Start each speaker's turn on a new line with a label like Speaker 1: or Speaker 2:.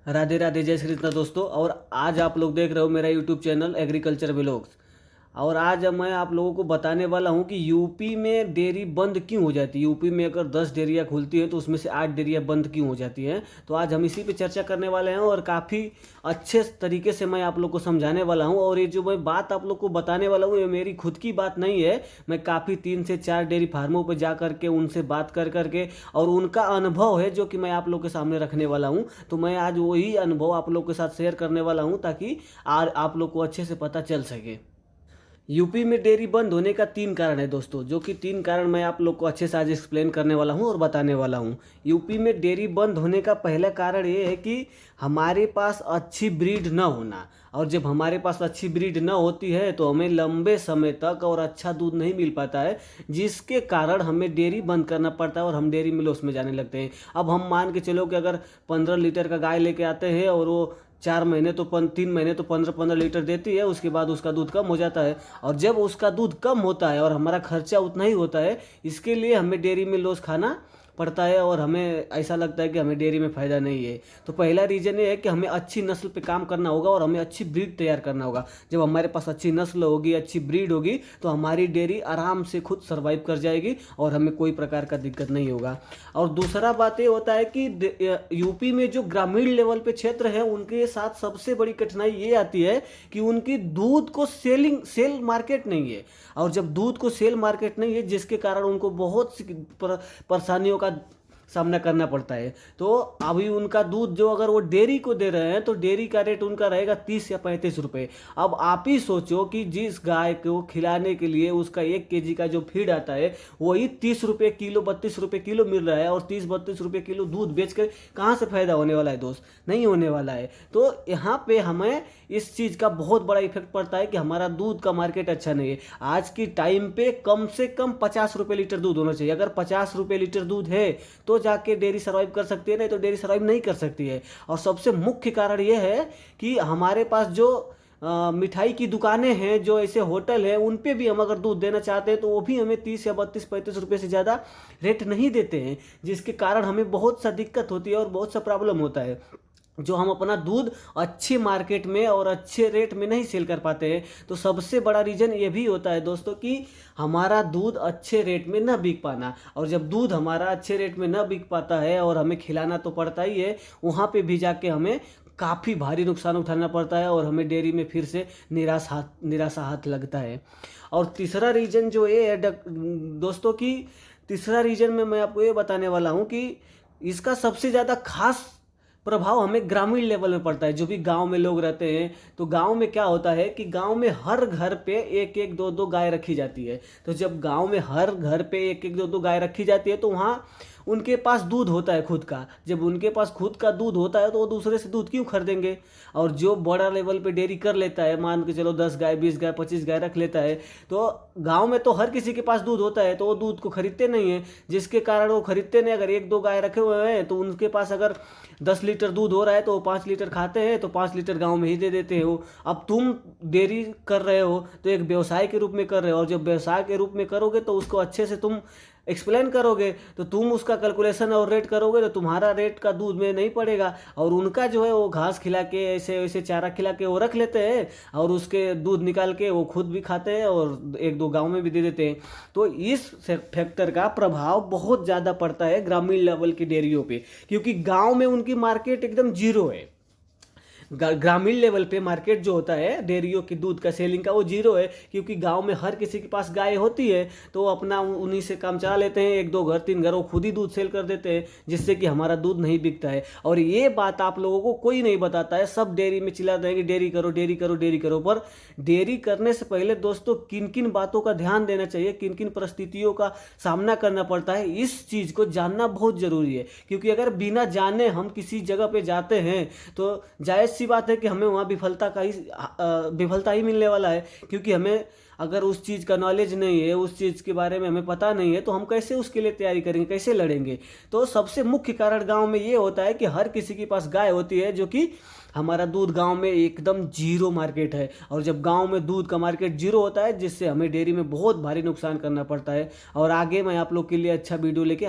Speaker 1: राधे राधे, जय श्री कृष्ण दोस्तों। और आज आप लोग देख रहे हो मेरा यूट्यूब चैनल एग्रीकल्चर व्लॉग्स। और आज मैं आप लोगों को बताने वाला हूं कि यूपी में डेयरी बंद क्यों हो जाती है। यूपी में अगर 10 डेयरियाँ खुलती हैं तो उसमें से 8 डेयरियाँ बंद क्यों हो जाती हैं। तो आज हम इसी पे चर्चा करने वाले हैं और काफ़ी अच्छे तरीके से मैं आप लोग को समझाने वाला हूं। और ये जो मैं बात आप लोग को बताने वाला हूं ये मेरी खुद की बात नहीं है। मैं काफ़ी 3 से 4 डेयरी फार्मों पर जा करके उनसे बात कर करके और उनका अनुभव है जो कि मैं आप लोग के सामने रखने वाला हूं। तो मैं आज वही अनुभव आप लोग के साथ शेयर करने वाला हूं ताकि आप लोग को अच्छे से पता चल सके। यूपी में डेयरी बंद होने का 3 कारण है दोस्तों, जो कि 3 कारण मैं आप लोग को अच्छे से आज एक्सप्लेन करने वाला हूं और बताने वाला हूं। यूपी में डेयरी बंद होने का पहला कारण ये है कि हमारे पास अच्छी ब्रीड न होना। और जब हमारे पास अच्छी ब्रीड न होती है तो हमें लंबे समय तक और अच्छा दूध नहीं मिल पाता है, जिसके कारण हमें डेयरी बंद करना पड़ता है और हम डेयरी में लॉस में जाने लगते हैं। अब हम मान के चलो कि अगर 15 लीटर का गाय लेके आते हैं और वो 4 महीने तो 3 महीने तो 15-15 लीटर देती है, उसके बाद उसका दूध कम हो जाता है। और जब उसका दूध कम होता है और हमारा खर्चा उतना ही होता है, इसके लिए हमें डेयरी में लॉस खाना पड़ता है और हमें ऐसा लगता है कि हमें डेयरी में फ़ायदा नहीं है। तो पहला रीज़न ये है कि हमें अच्छी नस्ल पे काम करना होगा और हमें अच्छी ब्रीड तैयार करना होगा। जब हमारे पास अच्छी नस्ल होगी, अच्छी ब्रीड होगी, तो हमारी डेयरी आराम से खुद सर्वाइव कर जाएगी और हमें कोई प्रकार का दिक्कत नहीं होगा। और दूसरा बात ये होता है कि यूपी में जो ग्रामीण लेवल पे क्षेत्र है उनके साथ सबसे बड़ी कठिनाई ये आती है कि उनकी दूध को सेल मार्केट नहीं है। और जब दूध को सेल मार्केट नहीं है, जिसके कारण उनको बहुत सी परेशानियों का सामना करना पड़ता है। तो अभी उनका दूध जो अगर वो डेयरी को दे रहे हैं तो डेयरी का रेट उनका रहेगा 30 या 35 रुपये। अब आप ही सोचो कि जिस गाय को खिलाने के लिए उसका 1 केजी का जो फीड आता है वही 30 रुपये किलो, 32 रुपये किलो मिल रहा है। और 30-32 रुपये किलो दूध बेच कर कहाँ से फायदा होने वाला है दोस्त? नहीं होने वाला है। तो यहाँ पे हमें इस चीज़ का बहुत बड़ा इफेक्ट पड़ता है कि हमारा दूध का मार्केट अच्छा नहीं है। आज की टाइम पे कम से कम 50 रुपये लीटर दूध होना चाहिए। अगर 50 रुपये लीटर दूध है तो जाके डेयरी सर्वाइव कर सकती है, नहीं तो डेयरी सर्वाइव नहीं कर सकती है। और सबसे मुख्य कारण यह है कि हमारे पास जो मिठाई की दुकानें हैं, जो ऐसे होटल हैं, उन पे भी हम अगर दूध देना चाहते हैं तो वो भी हमें 30 या 32-35 रुपये से ज़्यादा रेट नहीं देते हैं, जिसके कारण हमें बहुत सा दिक्कत होती है और बहुत सा प्रॉब्लम होता है, जो हम अपना दूध अच्छे मार्केट में और अच्छे रेट में नहीं सेल कर पाते हैं। तो सबसे बड़ा रीज़न ये भी होता है दोस्तों कि हमारा दूध अच्छे रेट में न बिक पाना। और जब दूध हमारा अच्छे रेट में न बिक पाता है और हमें खिलाना तो पड़ता ही है, वहाँ पे भी जाके हमें काफ़ी भारी नुकसान उठाना पड़ता है और हमें डेयरी में फिर से निराशा हाथ लगता है। और तीसरा रीज़न जो ये है दोस्तों कि तीसरा रीज़न में मैं आपको ये बताने वाला हूँ कि इसका सबसे ज़्यादा खास प्रभाव हमें ग्रामीण लेवल में पड़ता है। जो भी गांव में लोग रहते हैं, तो गांव में क्या होता है कि गांव में हर घर पे 1-1, 2-2 गाय रखी जाती है। तो जब गांव में हर घर पे 1-1, 2-2 गाय रखी जाती है तो वहाँ उनके पास दूध होता है खुद का। जब उनके पास खुद का दूध होता है तो वो दूसरे से दूध क्यों खरीदेंगे? और जो बड़ा लेवल पे डेयरी कर लेता है, मान के चलो 10 गाय, 20 गाय, 25 गाय रख लेता है, तो गांव में तो हर किसी के पास दूध होता है, तो वो दूध को खरीदते नहीं है, जिसके कारण वो खरीदते नहीं। अगर 1-2 गाय रखे हुए हैं तो उनके पास अगर 10 लीटर दूध हो रहा है तो वो 5 लीटर खाते हैं, तो 5 लीटर गांव में ही दे देते हो। अब तुम डेयरी कर रहे हो तो एक व्यवसाय के रूप में कर रहे हो, और जब व्यवसाय के रूप में करोगे तो उसको अच्छे से तुम एक्सप्लेन करोगे, तो तुम उसका कैलकुलेशन और रेट करोगे तो तुम्हारा रेट का दूध में नहीं पड़ेगा। और उनका जो है वो घास खिला के, ऐसे ऐसे चारा खिला के वो रख लेते हैं और उसके दूध निकाल के वो खुद भी खाते हैं और 1-2 गांव में भी दे देते हैं। तो इस फैक्टर का प्रभाव बहुत ज़्यादा पड़ता है ग्रामीण लेवल की डेयरियों पे, क्योंकि गांव में उनकी मार्केट एकदम जीरो है। ग्रामीण लेवल पे मार्केट जो होता है डेयरियों की दूध का सेलिंग का, वो जीरो है, क्योंकि गांव में हर किसी के पास गाय होती है तो वो अपना उन्हीं से काम चला लेते हैं। 1-2 घर, 3 घर वो खुद ही दूध सेल कर देते हैं, जिससे कि हमारा दूध नहीं बिकता है। और ये बात आप लोगों को कोई नहीं बताता है। सब डेयरी में चिल्ला देंगे डेयरी करो, डेयरी करो, डेयरी करो। पर डेयरी करने से पहले दोस्तों किन किन बातों का ध्यान देना चाहिए, किन किन परिस्थितियों का सामना करना पड़ता है, इस चीज़ को जानना बहुत ज़रूरी है। क्योंकि अगर बिना जाने हम किसी जगह पे जाते हैं तो जायज़ सी बात है कि हमें वहाँ विफलता ही मिलने वाला है। क्योंकि हमें अगर उस चीज़ का नॉलेज नहीं है, उस चीज़ के बारे में हमें पता नहीं है, तो हम कैसे उसके लिए तैयारी करेंगे, कैसे लड़ेंगे? तो सबसे मुख्य कारण गांव में ये होता है कि हर किसी के पास गाय होती है, जो कि हमारा दूध गांव में एकदम जीरो मार्केट है। और जब गांव में दूध का मार्केट जीरो होता है, जिससे हमें डेयरी में बहुत भारी नुकसान करना पड़ता है। और आगे मैं आप लोग के लिए अच्छा वीडियो लेके